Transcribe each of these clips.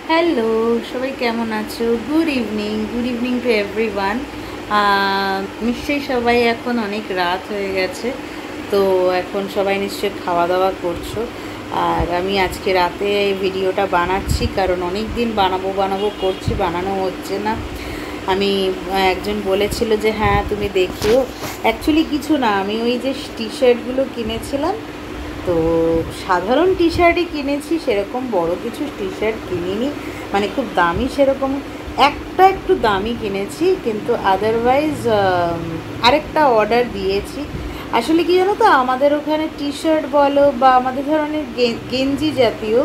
Hello, সবাই কেমন আছো? Good evening to everyone. নিশ্চয়ই সবাই এখন অনেক রাত হয়ে গেছে, তো এখন সবাই নিশ্চয়ই খাওয়া দাওয়া করছো। আর আমি আজকে রাতে এই ভিডিওটা বানাচ্ছি, কারণ অনেক দিন বানাবো করছি, বানানো হচ্ছে না। আমি একজন বলেছিল যে হ্যাঁ তুমি দেখিও। অ্যাকচুয়ালি কিছু না, আমি ওই যে টি শার্টগুলো কিনেছিলাম, তো সাধারণ টি শার্টই কিনেছি, সেরকম বড় কিছু টি শার্ট কিনিনি। মানে খুব দামি সেরকম একটা একটু দামি কিনেছি, কিন্তু আদারওয়াইজ আরেকটা অর্ডার দিয়েছি। আসলে কি জানো তো, আমাদের ওখানে টি শার্ট বলো বা আমাদের ধরনের গেঞ্জি জাতীয়,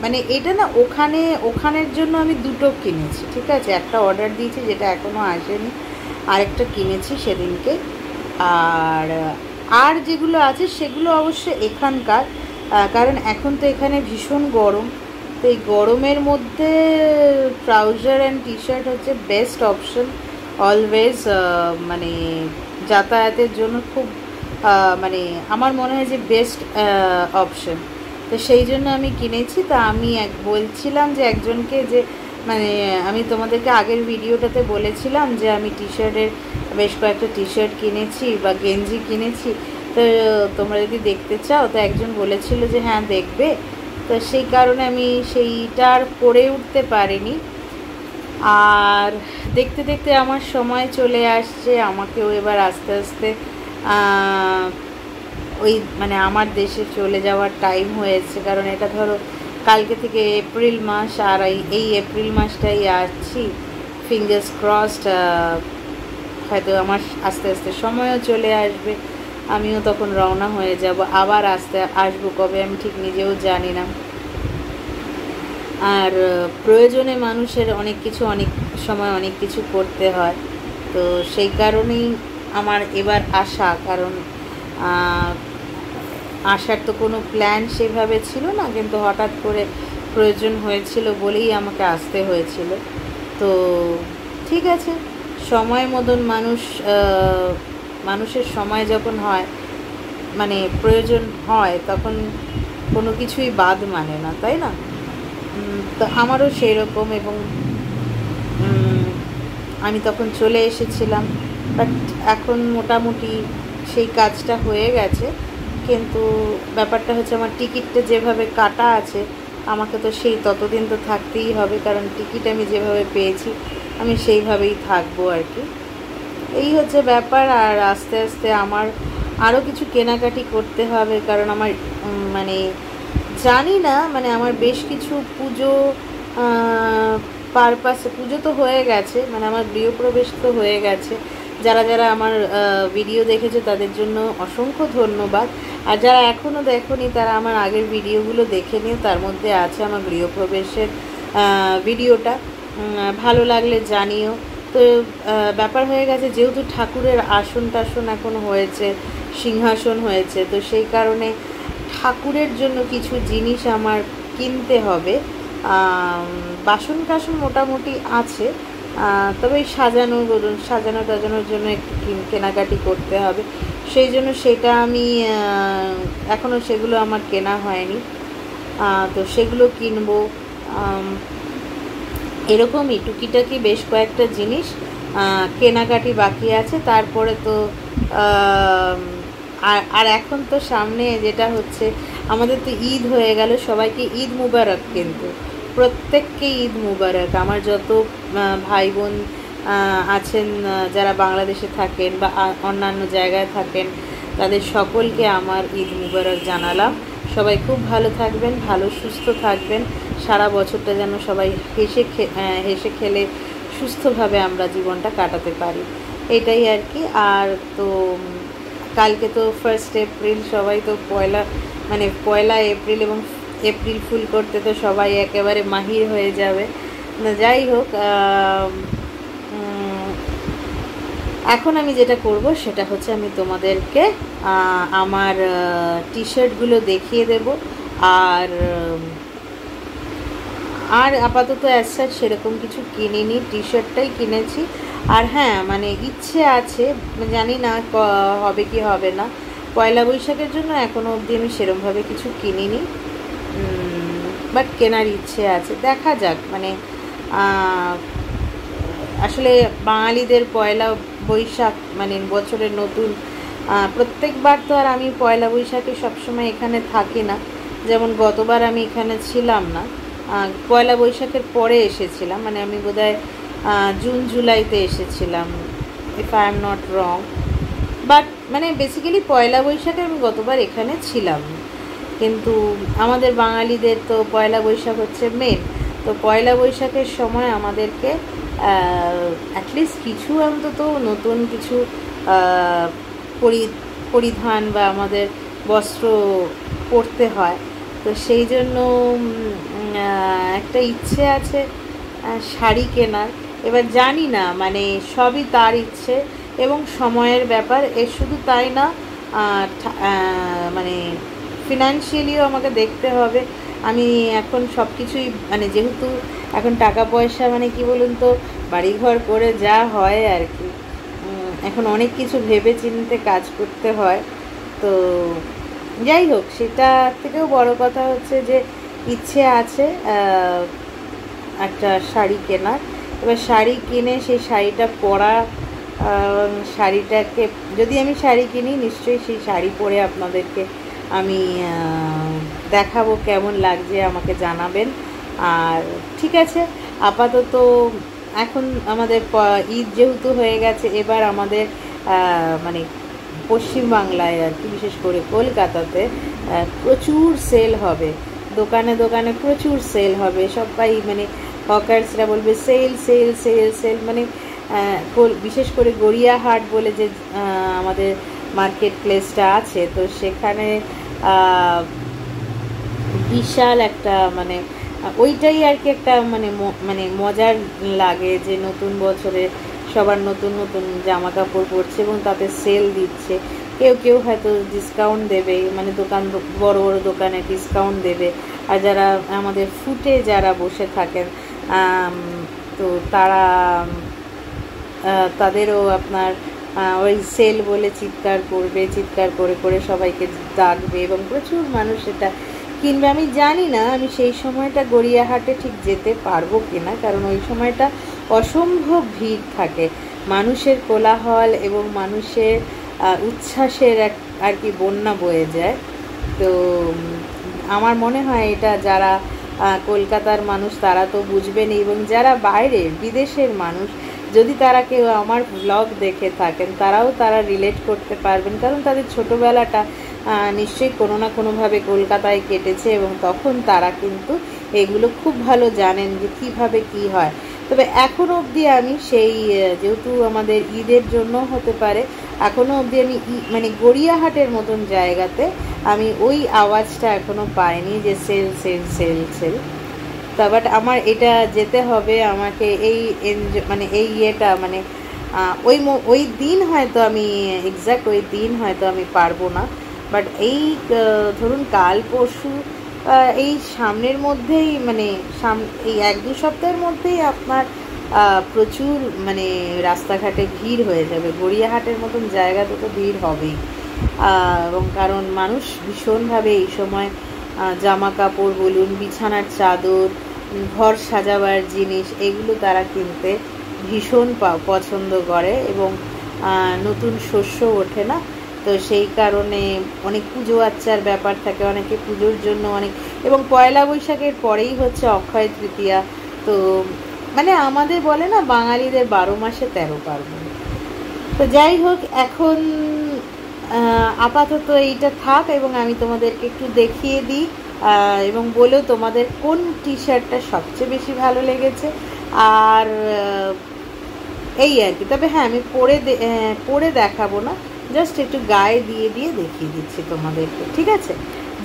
মানে এটা না ওখানের জন্য আমি দুটো কিনেছি, ঠিক আছে। একটা অর্ডার দিয়েছি যেটা এখনও আসেনি, আরেকটা কিনেছি সেদিনকে। আর আর যেগুলো আছে সেগুলো অবশ্য এখানকার, কারণ এখন তো এখানে ভীষণ গরম। তো এই গরমের মধ্যে ট্রাউজার অ্যান্ড টি শার্ট হচ্ছে বেস্ট অপশন অলওয়েজ, মানে যাতায়াতের জন্য খুব মানে আমার মনে হয় যে বেস্ট অপশন। তো সেই জন্য আমি কিনেছি। তা আমি বলছিলাম যে একজনকে যে মানে আমি তোমাদেরকে আগের ভিডিওটাতে বলেছিলাম যে আমি টি শার্টের বেশ কয়েকটা টি শার্ট কিনেছি বা গেঞ্জি কিনেছি, তো তোমরা যদি দেখতে চাও। তো একজন বলেছিল যে হ্যাঁ দেখবে, তো সেই কারণে আমি সেইটা আর করে উঠতে পারিনি। আর দেখতে দেখতে আমার সময় চলে আসছে, আমাকেও এবার আস্তে আস্তে ওই মানে আমার দেশে চলে যাওয়ার টাইম হয়েছে। কারণ এটা ধরো কালকে থেকে এপ্রিল মাস, আর এই এপ্রিল মাসটাই আসছি। ফিঙ্গার্স ক্রসড, হয়তো আমার আস্তে আস্তে সময়ও চলে আসবে, আমিও তখন রওনা হয়ে যাব। আবার আসবো কবে আমি ঠিক নিজেও জানি না। আর প্রয়োজনে মানুষের অনেক সময় অনেক কিছু করতে হয়, তো সেই কারণেই আমার এবার আসা। কারণ আসার তো কোনো প্ল্যান সেভাবে ছিল না, কিন্তু হঠাৎ করে প্রয়োজন হয়েছিল বলেই আমাকে আসতে হয়েছিল। তো ঠিক আছে, সময় মতন মানুষের সময় যখন হয়, মানে প্রয়োজন হয়, তখন কোনো কিছুই বাদ মানে না, তাই না? তো আমারও সেই রকম, এবং আমি তখন চলে এসেছিলাম। বাট এখন মোটামুটি সেই কাজটা হয়ে গেছে, কিন্তু ব্যাপারটা হচ্ছে আমার টিকিটটা যেভাবে কাটা আছে, আমাকে তো সেই ততদিন তো থাকতেই হবে, কারণ টিকিট আমি যেভাবে পেয়েছি আমি সেইভাবেই থাকবো আর কি। এই হচ্ছে ব্যাপার। আর আস্তে আস্তে আমার আরও কিছু কেনাকাটি করতে হবে, কারণ আমার মানে জানি না, মানে আমার বেশ কিছু পুজো পারপাসে, পুজো তো হয়ে গেছে, মানে আমার গৃহপ্রবেশ তো হয়ে গেছে। যারা যারা আমার ভিডিও দেখেছে তাদের জন্য অসংখ্য ধন্যবাদ। আর যারা এখনও দেখোনি তারা আমার আগের ভিডিওগুলো দেখে নিও, তার মধ্যে আছে আমার গৃহপ্রবেশের ভিডিওটা। ভালো লাগলে জানিও। তো ব্যাপার হয়ে গেছে, যেহেতু ঠাকুরের আসন টাসন এখন হয়েছে, সিংহাসন হয়েছে, তো সেই কারণে ঠাকুরের জন্য কিছু জিনিস আমার কিনতে হবে। বাসন টাসন মোটামুটি আছে, তবে এই সাজানো টাজানোর জন্য একটু কেনাকাটি করতে হবে। সেই জন্য সেটা আমি এখনও সেগুলো আমার কেনা হয়নি, তো সেগুলো কিনবো। এরকমই টুকিটাকি বেশ কয়েকটা জিনিস কেনাকাটি বাকি আছে। তারপরে তো আর এখন তো সামনে যেটা হচ্ছে, আমাদের তো ঈদ হয়ে গেল। সবাইকে ঈদ মুবারক, কিন্তু প্রত্যেককে ঈদ মুবারক। আমার যত ভাই বোন আছেন যারা বাংলাদেশে থাকেন বা অন্যান্য জায়গায় থাকেন, তাদের সকলকে আমার ঈদ মুবারক জানালাম। সবাই খুব ভালো থাকবেন, ভালো সুস্থ থাকবেন, সারা বছরটা যেন সবাই হেসে খেলে সুস্থভাবে আমরা জীবনটা কাটাতে পারি, এটাই আর কি। আর তো কালকে তো 1 এপ্রিল, সবাই তো পয়লা এপ্রিল, এবং এপ্রিল ফুল করতে তো সবাই একেবারে মাহির হয়ে যাবে। যাই হোক, এখন আমি যেটা করব সেটা হচ্ছে আমি তোমাদেরকে আমার টি শার্টগুলো দেখিয়ে দেব। আর আপাতত অ্যাজ সেরকম কিছু কিনিনি, টি শার্টটাই কিনেছি। আর হ্যাঁ, মানে ইচ্ছে আছে, জানি না হবে কি হবে না। পয়লা বৈশাখের জন্য এখনও অবধি আমি সেরকমভাবে কিছু কিনিনি। বাট কেনার ইচ্ছে আছে, দেখা যাক। মানে আসলে বাঙালিদের পয়লা বৈশাখ মানে বছরের নতুন, প্রত্যেকবার তো আর আমি পয়লা বৈশাখে সবসময় এখানে থাকি না। যেমন গতবার আমি এখানে ছিলাম না, পয়লা বৈশাখের পরে এসেছিলাম, মানে আমি বোধহয় জুন জুলাইতে এসেছিলাম, if I am not wrong. But মানে বেসিক্যালি পয়লা বৈশাখে আমি গতবার এখানে ছিলাম। কিন্তু আমাদের বাঙালিদের তো পয়লা বৈশাখ হচ্ছে মেন। তো পয়লা বৈশাখের সময় আমাদেরকে অ্যাটলিস্ট কিছু অন্তত নতুন কিছু পরিধান বা আমাদের বস্ত্র পরতে হয়। তো সেই জন্য একটা ইচ্ছে আছে শাড়ি কেনার। এবার জানি না, মানে সবই তার ইচ্ছে এবং সময়ের ব্যাপার। শুধু তাই না, মানে ফিনান্সিয়ালিও আমাকে দেখতে হবে। আমি এখন সব কিছুই মানে যেহেতু এখন টাকা পয়সা মানে কি বলুন তো, বাড়িঘর করে যা হয় আর কি, এখন অনেক কিছু ভেবে চিন্তে কাজ করতে হয়। তো যাই হোক, সেটা থেকেও বড় কথা হচ্ছে যে ইচ্ছে আছে একটা শাড়ি কেনার। এবার শাড়ি কিনে সেই শাড়িটা পরা, শাড়িটাকে যদি আমি শাড়ি কিনি নিশ্চয়ই সেই শাড়ি পরে আপনাদেরকে আমি দেখাবো কেমন লাগছে, আমাকে জানাবেন। আর ঠিক আছে, আপাতত এখন আমাদের ঈদ যেহেতু হয়ে গেছে, এবার আমাদের মানে পশ্চিমবাংলায় আর কি, বিশেষ করে কলকাতাতে প্রচুর সেল হবে, দোকানে দোকানে প্রচুর সেল হবে। সবাই মানে হকার্সরা বলবে সেল সেল সেল সেল, মানে বিশেষ করে গড়িয়াহাট বলে যে আমাদের মার্কেট প্লেসটা আছে, তো সেখানে বিশাল একটা মানে ওইটাই আর কি একটা মানে মানে মজার লাগে যে নতুন বছরে সবার নতুন নতুন জামা কাপড় পরছে এবং তাতে সেল দিচ্ছে। কেউ কেউ হয়তো ডিসকাউন্ট দেবে, মানে দোকান বড় বড় দোকানে ডিসকাউন্ট দেবে। আর যারা আমাদের ফুটে যারা বসে থাকেন, তো তারা তাদেরও আপনার ওই সেল বলে চিৎকার করবে, চিৎকার করে করে সবাইকে ডাকবে এবং প্রচুর মানুষ এটা কিনবে। আমি জানি না আমি সেই সময়টা গড়িয়াহাটে ঠিক যেতে পারবো কিনা, কারণ ওই সময়টা অসম্ভব ভিড় থাকে, মানুষের কোলাহল এবং মানুষের উচ্ছ্বাসের আর কি বন্যা বয়ে যায়। তো আমার মনে হয় এটা যারা কলকাতার মানুষ তারা তো বুঝবেন, এবং যারা বাইরের বিদেশের মানুষ যদি তারা কেউ আমার ব্লগ দেখে থাকেন তারা রিলেট করতে পারবেন, কারণ তাদের ছোটোবেলাটা নিশ্চয়ই কোনো না কোনোভাবে কলকাতায় কেটেছে এবং তখন তারা কিন্তু এগুলো খুব ভালো জানেন যে কীভাবে কী হয়। তবে এখনও অবধি আমি সেই, যেহেতু আমাদের ঈদের জন্য হতে পারে, এখনও অবধি আমি মানে গড়িয়াহাটের মতন জায়গাতে আমি ওই আওয়াজটা এখনও পাইনি যে সেল সেল সেল সেল। তা বাট আমার এটা যেতে হবে, আমাকে এই মানে এই ইয়েটা মানে ওই দিন হয়তো আমি এক্স্যাক্ট ওই দিন হয়তো আমি পারবো না, বাট এই ধরুন কাল পরশু এই সামনের মধ্যেই মানে এই 1-2 সপ্তাহের মধ্যেই আপনার প্রচুর মানে রাস্তাঘাটে ভিড় হয়ে যাবে। গড়িয়াহাটের মতন জায়গাতে তো ভিড় হবেই, এবং কারণ মানুষ ভীষণভাবে এই সময় জামা কাপড় বলুন, বিছানার চাদর, ঘর সাজাবার জিনিস, এগুলো তারা কিনতে ভীষণ পছন্দ করে। এবং নতুন শস্য ওঠে না, তো সেই কারণে অনেক পুজো আচ্চার ব্যাপার থাকে, অনেকে পুজোর জন্য অনেক, এবং পয়লা বৈশাখের পরেই হচ্ছে অক্ষয় তৃতীয়া। তো মানে আমাদের বলে না বাঙালিদের 12 মাসে 13 পার্বণ। তো যাই হোক, এখন আপাতত এইটা থাক এবং আমি তোমাদেরকে একটু দেখিয়ে দিই এবং বলেও তোমাদের কোন টি শার্টটা সবচেয়ে বেশি ভালো লেগেছে আর এই আর কি। তবে হ্যাঁ, আমি পরে দেখাবো না, জাস্ট একটু গায়ে দিয়ে দিয়ে দেখিয়ে দিচ্ছি তোমাদেরকে, ঠিক আছে?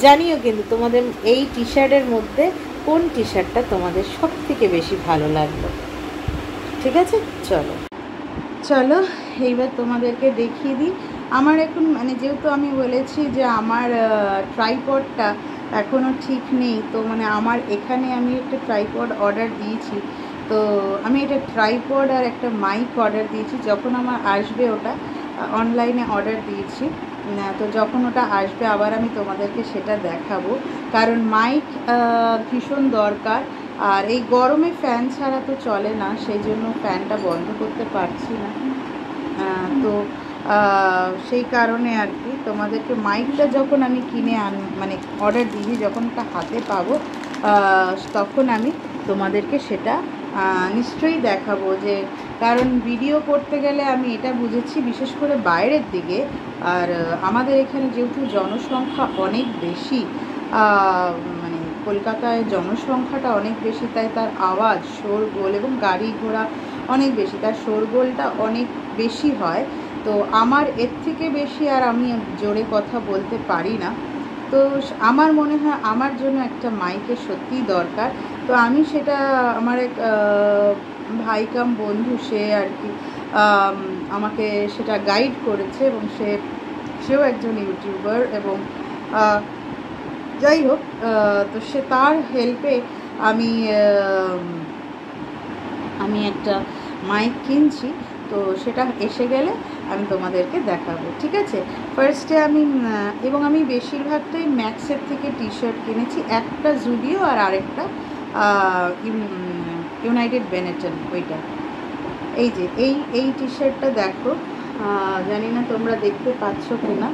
জানিও কিন্তু তোমাদের এই টি শার্টের মধ্যে কোন টি শার্টটা তোমাদের সব থেকে বেশি ভালো লাগলো, ঠিক আছে? চলো এইবার তোমাদেরকে দেখিয়ে দিই। আমার এখন মানে যেহেতু আমি বলেছি যে আমার ট্রাইপডটা এখনও ঠিক নেই, তো মানে আমার এখানে আমি একটা ট্রাইপড অর্ডার দিয়েছি। তো আমি একটা ট্রাইপড আর একটা মাইক অর্ডার দিয়েছি, যখন আমার আসবে ওটা অনলাইনে অর্ডার দিয়েছি। তো যখন ওটা আসবে আবার আমি তোমাদেরকে সেটা দেখাবো, কারণ মাইক ভীষণ দরকার। আর এই গরমে ফ্যান ছাড়া তো চলে না, সেই জন্য ফ্যানটা বন্ধ করতে পারছি না। তো সেই কারণে আর কি তোমাদেরকে মাইকটা যখন আমি কিনে মানে অর্ডার দিই, যখন ওটা হাতে পাবো তখন আমি তোমাদেরকে সেটা নিশ্চয়ই দেখাবো। যে কারণ ভিডিও করতে গেলে আমি এটা বুঝেছি, বিশেষ করে বাইরের দিকে, আর আমাদের এখানে যেহেতু জনসংখ্যা অনেক বেশি, মানে কলকাতায় জনসংখ্যাটা অনেক বেশি, তাই তার আওয়াজ, শোরগোল এবং গাড়ি ঘোড়া অনেক বেশি, তার শোরগোলটা অনেক বেশি হয়। তো আমার এর থেকে বেশি আর আমি জোরে কথা বলতে পারি না। তো আমার মনে হয় আমার জন্য একটা মাইকের সত্যিই দরকার। তো আমি সেটা আমার এক ভাই কাম বন্ধু, সে আর কি আমাকে সেটা গাইড করেছে, এবং সেও একজন ইউটিউবার, এবং যাই হোক, তো সে তার হেল্পে আমি একটা মাইক কিনছি। তো সেটা এসে গেলে আমি তোমাদেরকে দেখাবো, ঠিক আছে? ফার্স্টে আমি বেশিরভাগটাই ম্যাক্সের থেকে টি শার্ট কিনেছি, একটা জুডিও আর আরেকটা ইউনাইটেড বেনেটন, ওইটা। এই যে এই টি শার্টটা দেখো, জানি না তোমরা দেখতে পাচ্ছ কি না।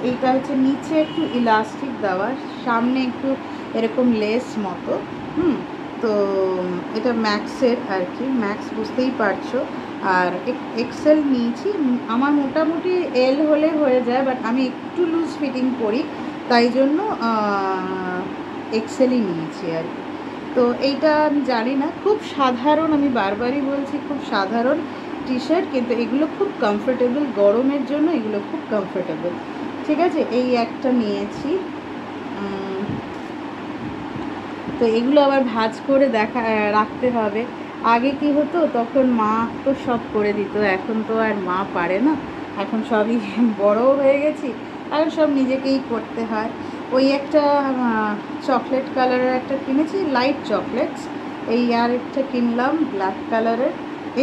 এইটা হচ্ছে নিচে একটু ইলাস্টিক দেওয়া, সামনে একটু এরকম লেস মতো। তো এটা ম্যাক্সের আর কি, ম্যাক্স বুঝতেই পারছো। আর এক্সেল নিয়েছি, আমার মোটামুটি এল হলে হয়ে যায়, বাট আমি একটু লুজ ফিটিং করি, তাই জন্য এক্সেলই নিয়েছি আর কি। তো এইটা আমি জানি না, খুব সাধারণ, আমি বারবারই বলছি, খুব সাধারণ টি শার্ট, কিন্তু এগুলো খুব কমফোর্টেবল, গরমের জন্য এগুলো খুব কমফোর্টেবল, ঠিক আছে? এই একটা নিয়েছি। তো এগুলো আবার ভাঁজ করে রাখতে হবে। আগে কি হতো, তখন মা তো সব করে দিত, এখন তো আর মা পারে না, এখন সবই বড়ও হয়ে গেছি, এখন সব নিজেকেই করতে হয়। ওই একটা চকলেট কালারের একটা কিনেছি, লাইট চকলেটস। এই আর একটা কিনলাম ব্ল্যাক কালারের,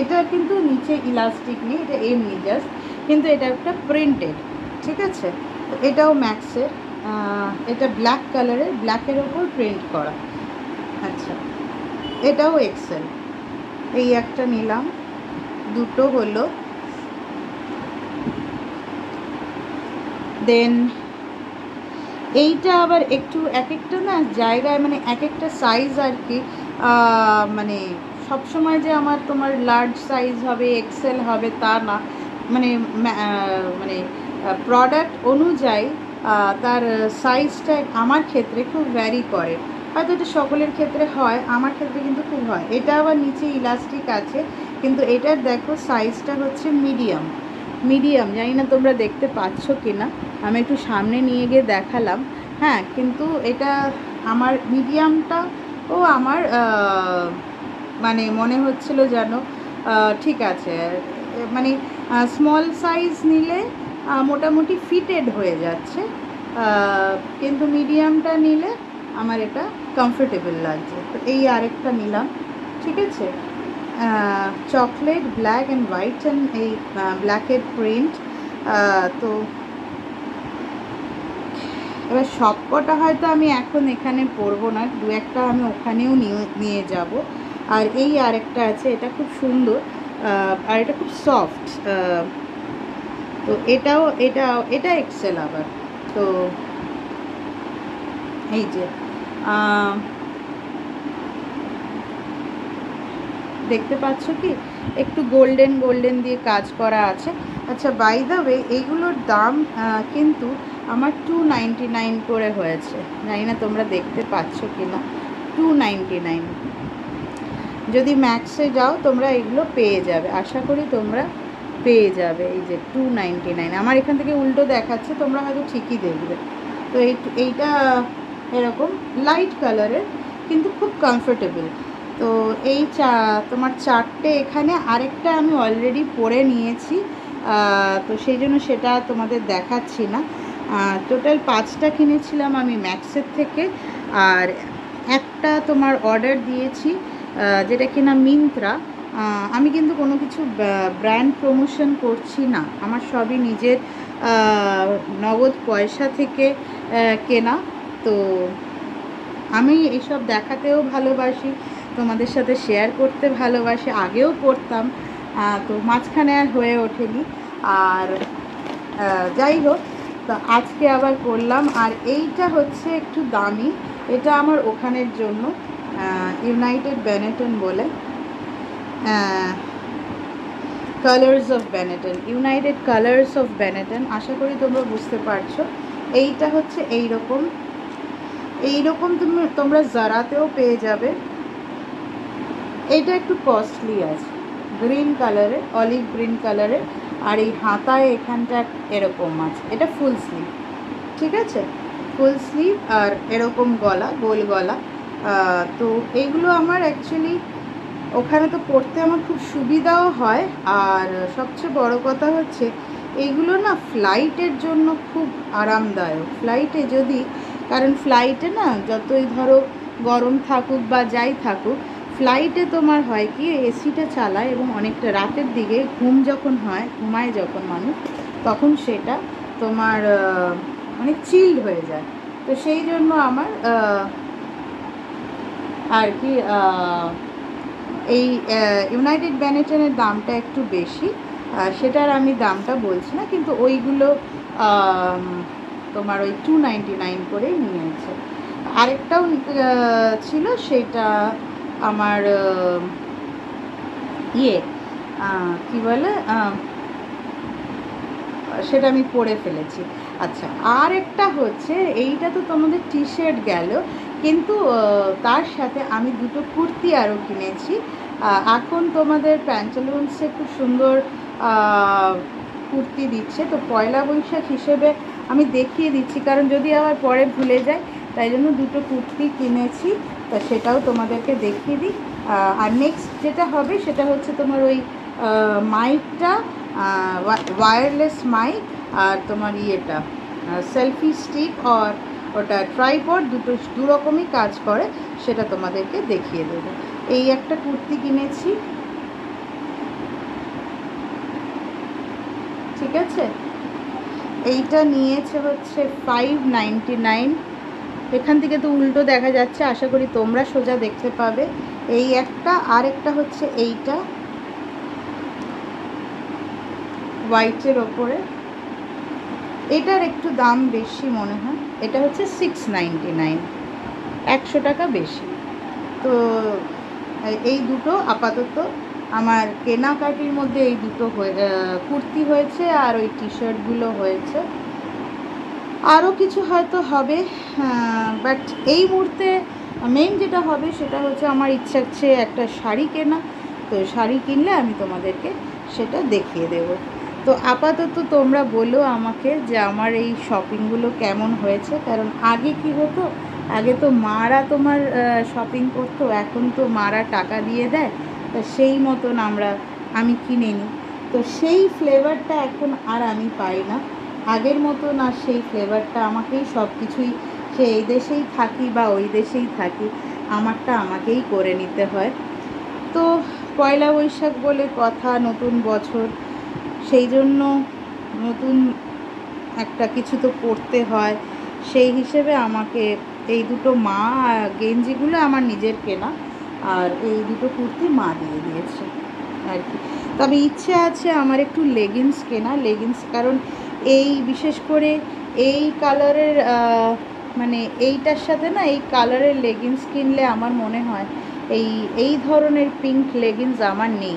এটা কিন্তু নিচে ইলাস্টিক নেই, এটা এমনি জাস্ট, কিন্তু এটা একটা প্রিন্টেড, ঠিক আছে? তো এটাও ম্যাক্সের, এটা ব্ল্যাক কালারের, ব্ল্যাকের ওপর প্রিন্ট করা। আচ্ছা, এটাও এক্সেল। এই একটা নিলাম, দুটো হলো। দেন এইটা আবার একটু এক একটা না জায়গায়, মানে এক একটা সাইজ আর কি, মানে সবসময় যে তোমার লার্জ সাইজ হবে, এক্সেল হবে তা না, মানে প্রোডাক্ট অনুযায়ী তার সাইজটা আমার ক্ষেত্রে খুব ভ্যারি করে। হয়তো এটা সকলের ক্ষেত্রে হয়, আমার ক্ষেত্রে কিন্তু খুব হয়। এটা আবার নিচে ইলাস্টিক আছে, কিন্তু এটার দেখো সাইজটা হচ্ছে মিডিয়াম, জানি না তোমরা দেখতে পাচ্ছ কি না, আমি একটু সামনে নিয়ে গিয়ে দেখালাম। হ্যাঁ, কিন্তু এটা আমার মিডিয়ামটা আমার মানে মনে হচ্ছিল যেন ঠিক আছে, মানে স্মল সাইজ নিলে মোটামুটি ফিটেড হয়ে যাচ্ছে, কিন্তু মিডিয়ামটা নিলে আমার এটা কমফোর্টেবল লাগছে। তো এই আরেকটা নিলাম, ঠিক আছে? Chocolate, black and white, and এই ব্ল্যাকের প্রিন্ট। তো এবার সব কটা হয়তো আমি এখন এখানে পরবো না, দু একটা আমি ওখানেও নিয়ে যাব। আর এই আরেকটা আছে, এটা খুব সুন্দর, আর এটা খুব সফট। তো এটা এক্সেল আবার। তো এই যে দেখতে পাচ্ছ কি, একটু গোল্ডেন দিয়ে কাজ করা আছে। আচ্ছা, বাই দ্য ওয়ে, এইগুলোর দাম কিন্তু আমার 299 করে হয়েছে, জানি না তোমরা দেখতে পাচ্ছ কি না, 299। যদি ম্যাক্সে যাও তোমরা এগুলো পেয়ে যাবে, আশা করি তোমরা পেয়ে যাবে। এই যে 299, আমার এখান থেকে উল্টো দেখাচ্ছে, তোমরা হয়তো ঠিকই দেখবে। তো এইটা এরকম লাইট কালারের, কিন্তু খুব কমফোর্টেবল। তো এই তোমার চারটে এখানে, আরেকটা আমি অলরেডি পরে নিয়েছি, তো সেই জন্য সেটা তোমাদের দেখাচ্ছি না। টোটাল 5টা কিনেছিলাম আমি ম্যাক্সের থেকে, আর একটা তোমার অর্ডার দিয়েছি যেটা কিনা মিন্ত্রা। আমি কিন্তু কোনো কিছু ব্র্যান্ড প্রমোশন করছি না, আমার সবই নিজের নগদ পয়সা থেকে কেনা। তো আমি এইসব দেখাতেও ভালোবাসি, তোমাদের সাথে শেয়ার করতে ভালোবাসি, আগেও করতাম, তো মাঝখানে আর হয়ে ওঠেনি। আর যাই হোক, তো আজকে আবার করলাম। আর এইটা হচ্ছে একটু দামি, এটা আমার ওখানের জন্য, ইউনাইটেড বেনেটন বলে, colours of Benetton, United colours of Benetton. আশা করি তোমরা বুঝতে পারছো। এইটা হচ্ছে এইরকম তোমরা জারাতেও পেয়ে যাবে। এইটা একটু কস্টলি আছে, গ্রিন কালারের, অলিভ গ্রিন কালারের। আর এই হাতায় এখানটা এরকম আছে, এটা ফুল স্লিভ, ঠিক আছে, ফুল স্লিভ। আর এরকম গলা, গোল গলা। তো এইগুলো আমার অ্যাকচুয়ালি ওখানে তো পরতে আমার খুব সুবিধাও হয়। আর সবচেয়ে বড় কথা হচ্ছে এইগুলো না ফ্লাইটের জন্য খুব আরামদায়ক। ফ্লাইটে যদি, কারণ ফ্লাইটে না যতই ধরো গরম থাকুক বা যাই থাকুক, ফ্লাইটে তোমার হয় কি এসিটা চালায় এবং অনেকটা রাতের দিকে ঘুমায় যখন মানুষ, তখন সেটা তোমার অনেক চিল্ড হয়ে যায়। তো সেই জন্য আমার আর কি এই ইউনাইটেড বেনেটনের দামটা একটু বেশি, সেটার আমি দামটা বলছি না, কিন্তু ওইগুলো তোমার ওই 299 করেই নিয়েছে। আরেকটাও ছিল, সেটা আমার কি বলে, সেটা আমি পরে ফেলেছি। আচ্ছা, আর একটা হচ্ছে, এইটা তো তোমাদের টি শার্ট গেল, কিন্তু তার সাথে আমি দুটো কুর্তি আরও কিনেছি। এখন তোমাদের প্যান্টালুন্সে খুব সুন্দর কুর্তি দিচ্ছে, তো পয়লা বৈশাখ হিসেবে আমি দেখিয়ে দিচ্ছি, কারণ যদি আবার পরে ভুলে যায়, তাই জন্য দুটো কুর্তি কিনেছি, তা সেটাও তোমাদেরকে দেখিয়ে দিই। আর নেক্সট যেটা হবে সেটা হচ্ছে তোমার ওই মাইকটা, ওয়্যারলেস মাইক, আর তোমার ইয়েটা সেলফি স্টিক, আর ওটা ট্রাইপড, দু রকমই কাজ করে, সেটা তোমাদেরকে দেখিয়ে দেবো। এই একটা কুর্তি কিনেছি, ঠিক আছে, এইটা নিয়েছে হচ্ছে 599। এখান থেকে তো উল্টো দেখা যাচ্ছে, আশা করি তোমরা সোজা দেখতে পাবে। এই একটা, আর একটা হচ্ছে এইটা হোয়াইটের ওপরে, এটার একটু দাম বেশি মনে হয়, এটা হচ্ছে 699, 100 টাকা বেশি। তো এই দুটো আপাতত আমার কেনাকাটির মধ্যে এই দুটো কুর্তি হয়েছে, আর ওই টি শার্টগুলো হয়েছে। আরও কিছু হয়তো হবে, বাট এই মুহূর্তে মেন যেটা হবে সেটা হচ্ছে আমার ইচ্ছা হচ্ছে একটা শাড়ি কেনা। তো শাড়ি কিনলে আমি তোমাদেরকে সেটা দেখিয়ে দেব। তো আপাতত তোমরা বলো আমাকে যে আমার এই শপিংগুলো কেমন হয়েছে, কারণ আগে কি হতো, আগে তো মারা তোমার শপিং করতো, এখন তো মারা টাকা দিয়ে দেয়, তা সেই মতন আমি কিনে নিই। তো সেই ফ্লেভারটা এখন আর আমি পাই না, আগের মতো না, সেই ফ্লেভারটা আমাকেই সব কিছুই, সে এই দেশেই থাকি বা ওই দেশেই থাকি, আমারটা আমাকেই করে নিতে হয়। তো পয়লা বৈশাখ বলে কথা, নতুন বছর, সেই জন্য নতুন একটা কিছু তো পরতে হয়, সেই হিসেবে আমাকে এই দুটো গেঞ্জিগুলো আমার নিজের কেনা, আর এই দুটো কুর্তি মা দিয়ে দিয়েছে আর কি। তবে ইচ্ছে আছে আমার একটু লেগিংস কেনা, কারণ এই বিশেষ করে এই কালারের মানে এইটার সাথে না এই কালারের লেগিংস কিনলে আমার মনে হয় এই ধরনের পিঙ্ক লেগিংস আমার নেই,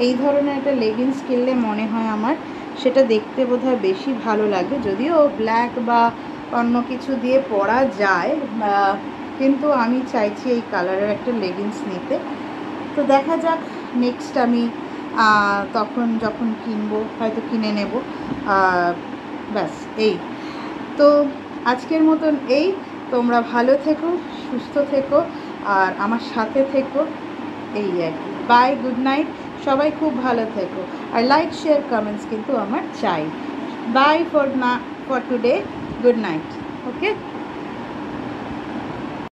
এই ধরনের একটা লেগিংস কিনলে মনে হয় আমার সেটা দেখতে বোধহয় বেশি ভালো লাগে। যদিও ব্ল্যাক বা অন্য কিছু দিয়ে পরা যায়, কিন্তু আমি চাইছি এই কালারের একটা লেগিংস নিতে। তো দেখা যাক, নেক্সট আমি তখন যখন কিনবো হয়তো কিনে নেব। ব্যাস এই তো, আজকের মতন এই। তোমরা ভালো থেকো, সুস্থ থেকো, আর আমার সাথে থেকো, এই আর কি। বাই, গুড নাইট, সবাই খুব ভালো থেকো, আর লাইক, শেয়ার, কমেন্টস কিন্তু আমার চাই। Bye for today, good night, okay.